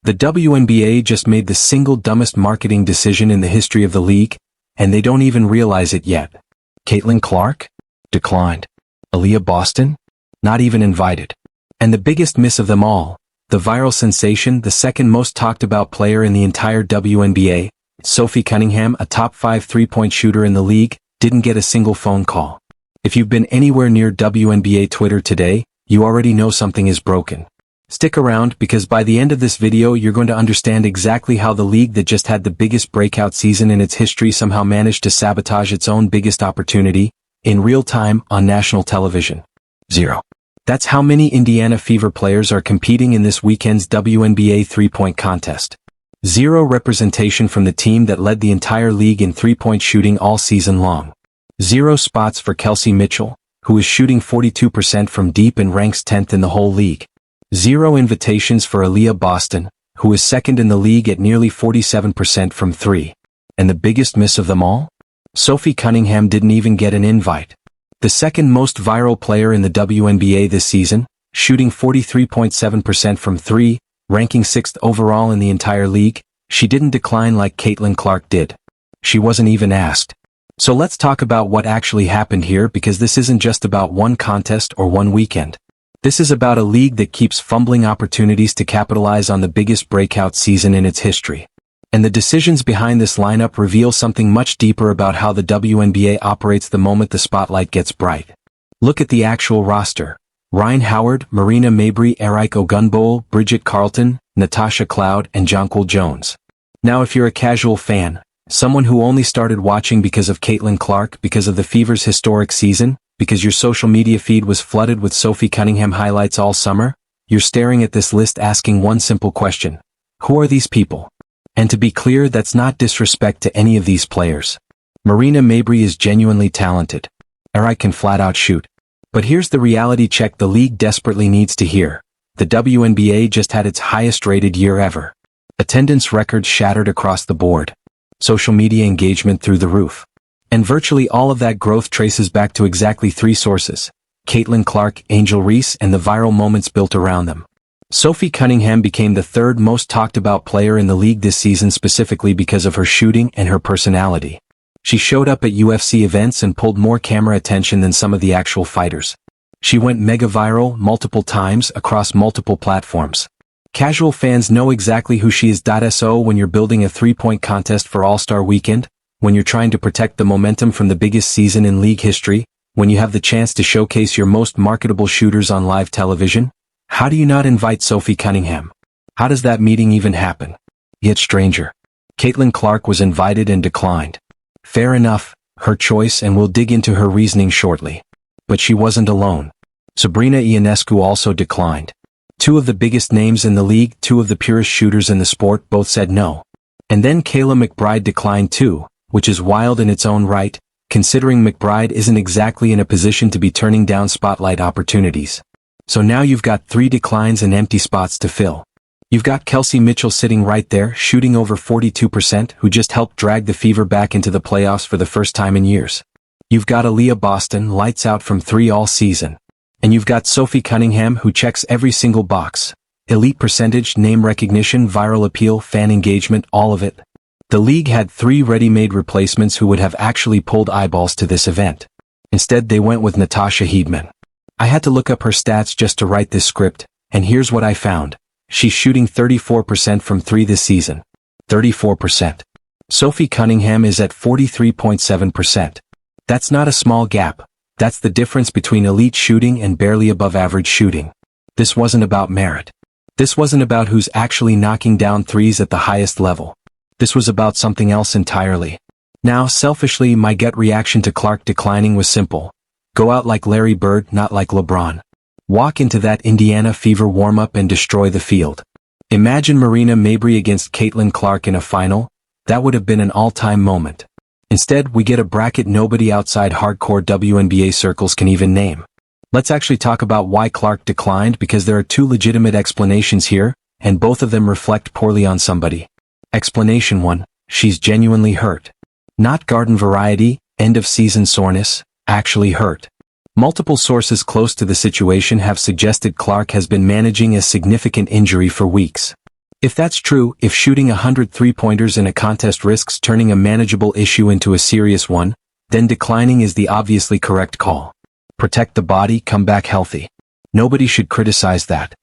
The WNBA just made the single dumbest marketing decision in the history of the league, and they don't even realize it yet. Caitlin Clark? Declined. Aliyah Boston? Not even invited. And the biggest miss of them all, the viral sensation, the second most talked about player in the entire WNBA, Sophie Cunningham, a top 5 three-point shooter in the league, didn't get a single phone call. If you've been anywhere near WNBA Twitter today, you already know something is broken. Stick around because by the end of this video you're going to understand exactly how the league that just had the biggest breakout season in its history somehow managed to sabotage its own biggest opportunity, in real time on national television. 0. That's how many Indiana Fever players are competing in this weekend's WNBA three-point contest. 0 representation from the team that led the entire league in three-point shooting all season long. 0 spots for Kelsey Mitchell, who is shooting 42% from deep and ranks 10th in the whole league. 0 invitations for Aliyah Boston, who is second in the league at nearly 47% from 3. And the biggest miss of them all? Sophie Cunningham didn't even get an invite. The second most viral player in the WNBA this season, shooting 43.7% from 3, ranking 6th overall in the entire league, she didn't decline like Caitlin Clark did. She wasn't even asked. So let's talk about what actually happened here because this isn't just about one contest or one weekend. This is about a league that keeps fumbling opportunities to capitalize on the biggest breakout season in its history. And the decisions behind this lineup reveal something much deeper about how the WNBA operates the moment the spotlight gets bright. Look at the actual roster. Rhyne Howard, Marina Mabrey, Eric Ogunbowl, Bridget Carlton, Natasha Cloud, and Jonquil Jones. Now if you're a casual fan, someone who only started watching because of Caitlin Clark, because of the Fever's historic season, because your social media feed was flooded with Sophie Cunningham highlights all summer, you're staring at this list asking one simple question. Who are these people? And to be clear, that's not disrespect to any of these players. Marina Mabrey is genuinely talented. Eric can flat out shoot. But here's the reality check the league desperately needs to hear. The WNBA just had its highest rated year ever. Attendance records shattered across the board. Social media engagement through the roof. And virtually all of that growth traces back to exactly 3 sources: Caitlin Clark, Angel Reese, and the viral moments built around them. Sophie Cunningham became the third most talked about player in the league this season specifically because of her shooting and her personality. She showed up at UFC events and pulled more camera attention than some of the actual fighters. She went mega viral multiple times across multiple platforms. Casual fans know exactly who she is. So when you're building a three-point contest for All-Star Weekend, when you're trying to protect the momentum from the biggest season in league history, when you have the chance to showcase your most marketable shooters on live television, how do you not invite Sophie Cunningham? How does that meeting even happen? Yet stranger. Caitlin Clark was invited and declined. Fair enough, her choice, and we'll dig into her reasoning shortly. But she wasn't alone. Sabrina Ionescu also declined. 2 of the biggest names in the league, 2 of the purest shooters in the sport, both said no. And then Kayla McBride declined too, which is wild in its own right, considering McBride isn't exactly in a position to be turning down spotlight opportunities. So now you've got 3 declines and empty spots to fill. You've got Kelsey Mitchell sitting right there, shooting over 42%, who just helped drag the Fever back into the playoffs for the first time in years. You've got Aliyah Boston, lights out from 3 all season. And you've got Sophie Cunningham, who checks every single box. Elite percentage, name recognition, viral appeal, fan engagement, all of it. The league had 3 ready-made replacements who would have actually pulled eyeballs to this event. Instead, they went with Natasha Hedman. I had to look up her stats just to write this script, and here's what I found. She's shooting 34% from 3 this season. 34%. Sophie Cunningham is at 43.7%. That's not a small gap. That's the difference between elite shooting and barely above average shooting. This wasn't about merit. This wasn't about who's actually knocking down threes at the highest level. This was about something else entirely. Now, selfishly, my gut reaction to Clark declining was simple. Go out like Larry Bird, not like LeBron. Walk into that Indiana Fever warm-up and destroy the field. Imagine Marina Mabrey against Caitlin Clark in a final. That would have been an all-time moment. Instead, we get a bracket nobody outside hardcore WNBA circles can even name. Let's actually talk about why Clark declined, because there are 2 legitimate explanations here, and both of them reflect poorly on somebody. Explanation 1, she's genuinely hurt. Not garden variety, end-of-season soreness, actually hurt. Multiple sources close to the situation have suggested Clark has been managing a significant injury for weeks. If that's true, if shooting 100 three-pointers in a contest risks turning a manageable issue into a serious one, then declining is the obviously correct call. Protect the body, come back healthy. Nobody should criticize that.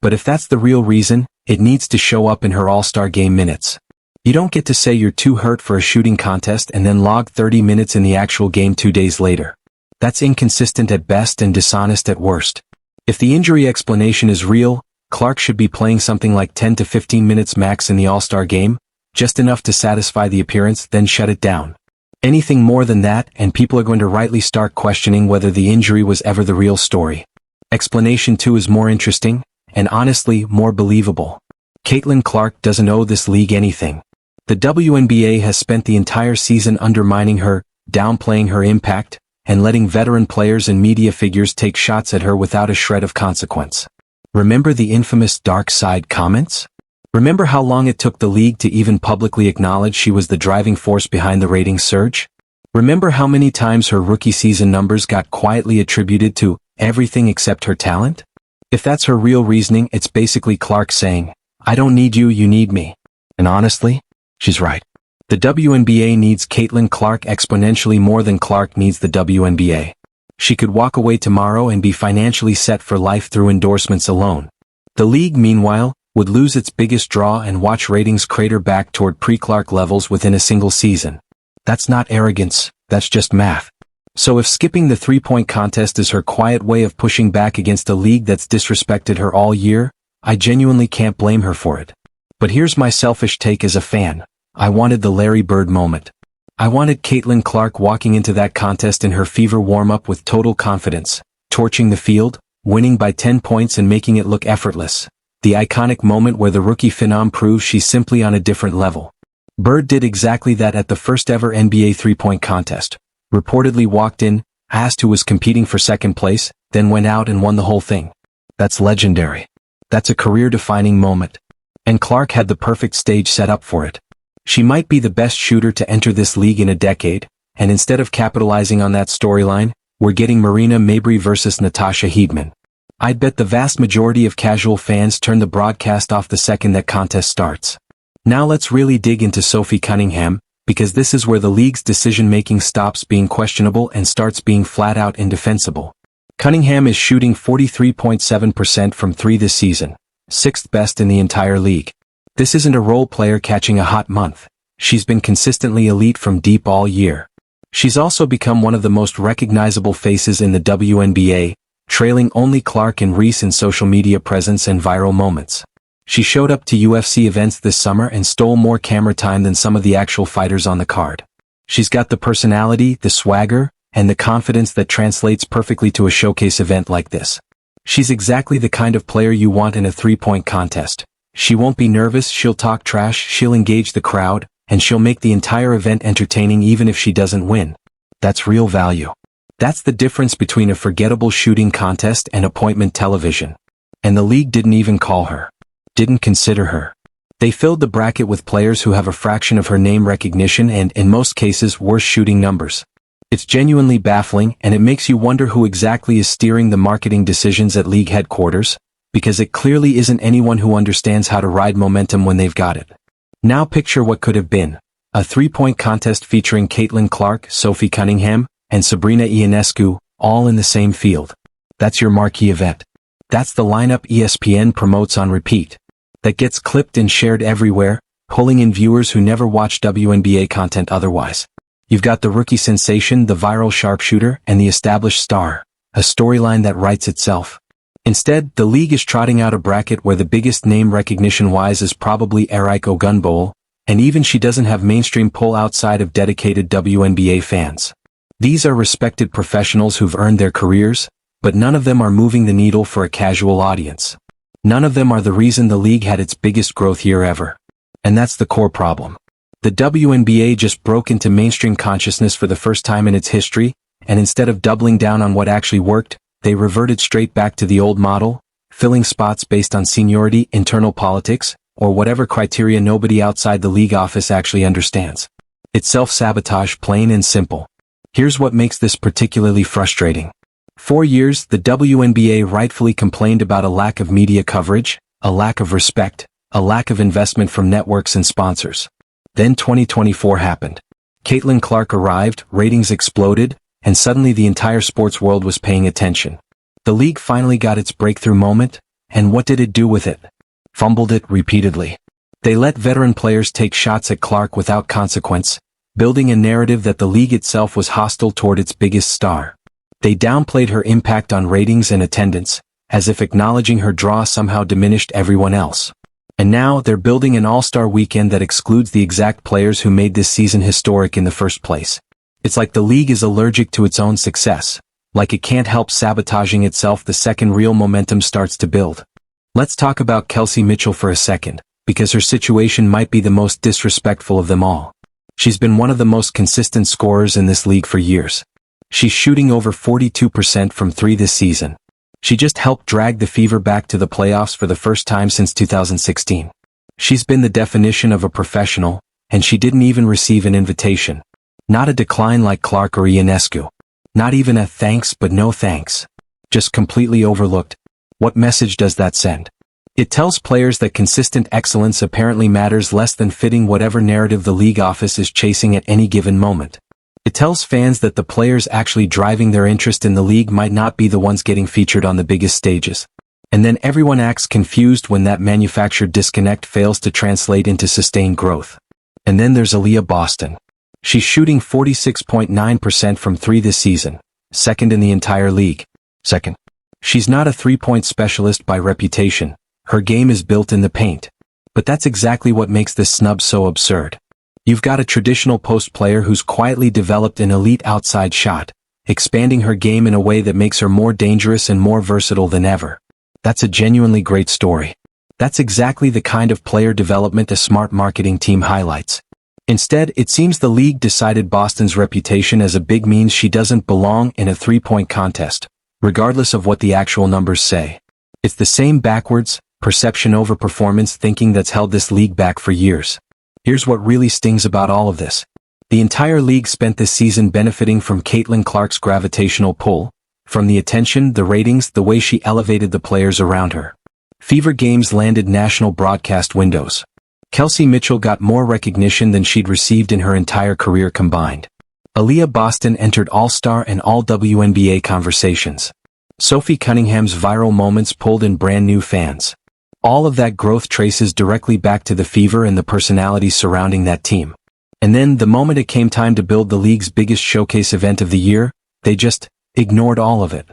But if that's the real reason, it needs to show up in her All-Star game minutes. You don't get to say you're too hurt for a shooting contest and then log 30 minutes in the actual game 2 days later. That's inconsistent at best and dishonest at worst. If the injury explanation is real, Clark should be playing something like 10 to 15 minutes max in the All-Star game, just enough to satisfy the appearance, then shut it down. Anything more than that, and people are going to rightly start questioning whether the injury was ever the real story. Explanation 2 is more interesting, and honestly, more believable. Caitlin Clark doesn't owe this league anything. The WNBA has spent the entire season undermining her, downplaying her impact, and letting veteran players and media figures take shots at her without a shred of consequence. Remember the infamous dark side comments? Remember how long it took the league to even publicly acknowledge she was the driving force behind the ratings surge? Remember how many times her rookie season numbers got quietly attributed to everything except her talent? If that's her real reasoning, it's basically Clark saying, "I don't need you, you need me." And honestly, she's right. The WNBA needs Caitlin Clark exponentially more than Clark needs the WNBA. She could walk away tomorrow and be financially set for life through endorsements alone. The league, meanwhile, would lose its biggest draw and watch ratings crater back toward pre-Clark levels within a single season. That's not arrogance, that's just math. So if skipping the three-point contest is her quiet way of pushing back against a league that's disrespected her all year, I genuinely can't blame her for it. But here's my selfish take as a fan. I wanted the Larry Bird moment. I wanted Caitlin Clark walking into that contest in her fever warm-up with total confidence, torching the field, winning by 10 points and making it look effortless. The iconic moment where the rookie phenom proves she's simply on a different level. Bird did exactly that at the first ever NBA three-point contest. Reportedly walked in, asked who was competing for second place, then went out and won the whole thing. That's legendary. That's a career-defining moment. And Clark had the perfect stage set up for it. She might be the best shooter to enter this league in a decade, and instead of capitalizing on that storyline, we're getting Marina Mabrey versus Natasha Hiedeman. I'd bet the vast majority of casual fans turn the broadcast off the second that contest starts. Now let's really dig into Sophie Cunningham, because this is where the league's decision-making stops being questionable and starts being flat-out indefensible. Cunningham is shooting 43.7% from 3 this season, 6th best in the entire league. This isn't a role player catching a hot month. She's been consistently elite from deep all year. She's also become one of the most recognizable faces in the WNBA, trailing only Clark and Reese in social media presence and viral moments. She showed up to UFC events this summer and stole more camera time than some of the actual fighters on the card. She's got the personality, the swagger, and the confidence that translates perfectly to a showcase event like this. She's exactly the kind of player you want in a three-point contest. She won't be nervous, she'll talk trash, she'll engage the crowd, and she'll make the entire event entertaining even if she doesn't win. That's real value. That's the difference between a forgettable shooting contest and appointment television. And the league didn't even call her. Didn't consider her. They filled the bracket with players who have a fraction of her name recognition and, in most cases, worse shooting numbers. It's genuinely baffling, and it makes you wonder who exactly is steering the marketing decisions at league headquarters, because it clearly isn't anyone who understands how to ride momentum when they've got it. Now picture what could have been. A three-point contest featuring Caitlin Clark, Sophie Cunningham, and Sabrina Ionescu, all in the same field. That's your marquee event. That's the lineup ESPN promotes on repeat. That gets clipped and shared everywhere, pulling in viewers who never watch WNBA content otherwise. You've got the rookie sensation, the viral sharpshooter, and the established star. A storyline that writes itself. Instead, the league is trotting out a bracket where the biggest name recognition-wise is probably Eric Ogunbowale, and even she doesn't have mainstream pull outside of dedicated WNBA fans. These are respected professionals who've earned their careers, but none of them are moving the needle for a casual audience. None of them are the reason the league had its biggest growth year ever. And that's the core problem. The WNBA just broke into mainstream consciousness for the first time in its history, and instead of doubling down on what actually worked, they reverted straight back to the old model, filling spots based on seniority, internal politics, or whatever criteria nobody outside the league office actually understands. It's self-sabotage, plain and simple. Here's what makes this particularly frustrating. For years, the WNBA rightfully complained about a lack of media coverage, a lack of respect, a lack of investment from networks and sponsors. Then 2024 happened. Caitlin Clark arrived, ratings exploded, and suddenly the entire sports world was paying attention. The league finally got its breakthrough moment, and what did it do with it? Fumbled it repeatedly. They let veteran players take shots at Clark without consequence, building a narrative that the league itself was hostile toward its biggest star. They downplayed her impact on ratings and attendance, as if acknowledging her draw somehow diminished everyone else. And now they're building an all-star weekend that excludes the exact players who made this season historic in the first place. It's like the league is allergic to its own success, like it can't help sabotaging itself the second real momentum starts to build. Let's talk about Kelsey Mitchell for a second, because her situation might be the most disrespectful of them all. She's been one of the most consistent scorers in this league for years. She's shooting over 42% from three this season. She just helped drag the Fever back to the playoffs for the first time since 2016. She's been the definition of a professional, and she didn't even receive an invitation. Not a decline like Clark or Ionescu. Not even a thanks but no thanks. Just completely overlooked. What message does that send? It tells players that consistent excellence apparently matters less than fitting whatever narrative the league office is chasing at any given moment. It tells fans that the players actually driving their interest in the league might not be the ones getting featured on the biggest stages. And then everyone acts confused when that manufactured disconnect fails to translate into sustained growth. And then there's Aliyah Boston. She's shooting 46.9% from three this season, second in the entire league. Second. She's not a three-point specialist by reputation. Her game is built in the paint. But that's exactly what makes this snub so absurd. You've got a traditional post player who's quietly developed an elite outside shot, expanding her game in a way that makes her more dangerous and more versatile than ever. That's a genuinely great story. That's exactly the kind of player development a smart marketing team highlights. Instead, it seems the league decided Boston's reputation as a big means she doesn't belong in a three-point contest, regardless of what the actual numbers say. It's the same backwards, perception over performance thinking that's held this league back for years. Here's what really stings about all of this. The entire league spent this season benefiting from Caitlin Clark's gravitational pull, from the attention, the ratings, the way she elevated the players around her. Fever games landed national broadcast windows. Kelsey Mitchell got more recognition than she'd received in her entire career combined. Aliyah Boston entered All-Star and All-WNBA conversations. Sophie Cunningham's viral moments pulled in brand new fans. All of that growth traces directly back to the Fever and the personalities surrounding that team. And then, the moment it came time to build the league's biggest showcase event of the year, they just ignored all of it.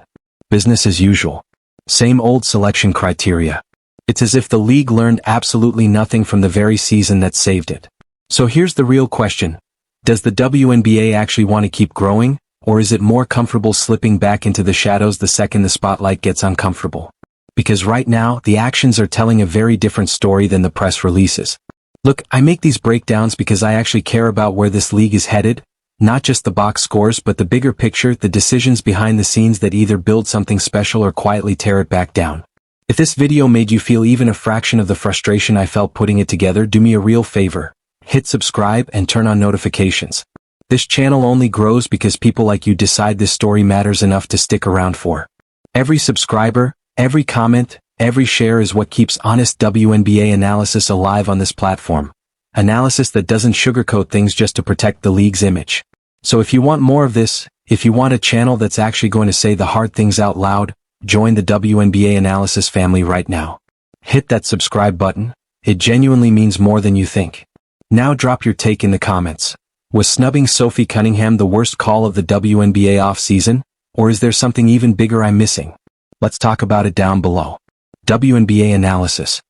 Business as usual. Same old selection criteria. It's as if the league learned absolutely nothing from the very season that saved it. So here's the real question. Does the WNBA actually want to keep growing, or is it more comfortable slipping back into the shadows the second the spotlight gets uncomfortable? Because right now, the actions are telling a very different story than the press releases. Look, I make these breakdowns because I actually care about where this league is headed, not just the box scores but the bigger picture, the decisions behind the scenes that either build something special or quietly tear it back down. If this video made you feel even a fraction of the frustration I felt putting it together, do me a real favor. Hit subscribe and turn on notifications. This channel only grows because people like you decide this story matters enough to stick around for. Every subscriber, every comment, every share is what keeps honest WNBA analysis alive on this platform. Analysis that doesn't sugarcoat things just to protect the league's image. So if you want more of this, if you want a channel that's actually going to say the hard things out loud, join the WNBA analysis family right now. Hit that subscribe button. It genuinely means more than you think. Now drop your take in the comments. Was snubbing Sophie Cunningham the worst call of the WNBA offseason, or is there something even bigger I'm missing? Let's talk about it down below. WNBA analysis.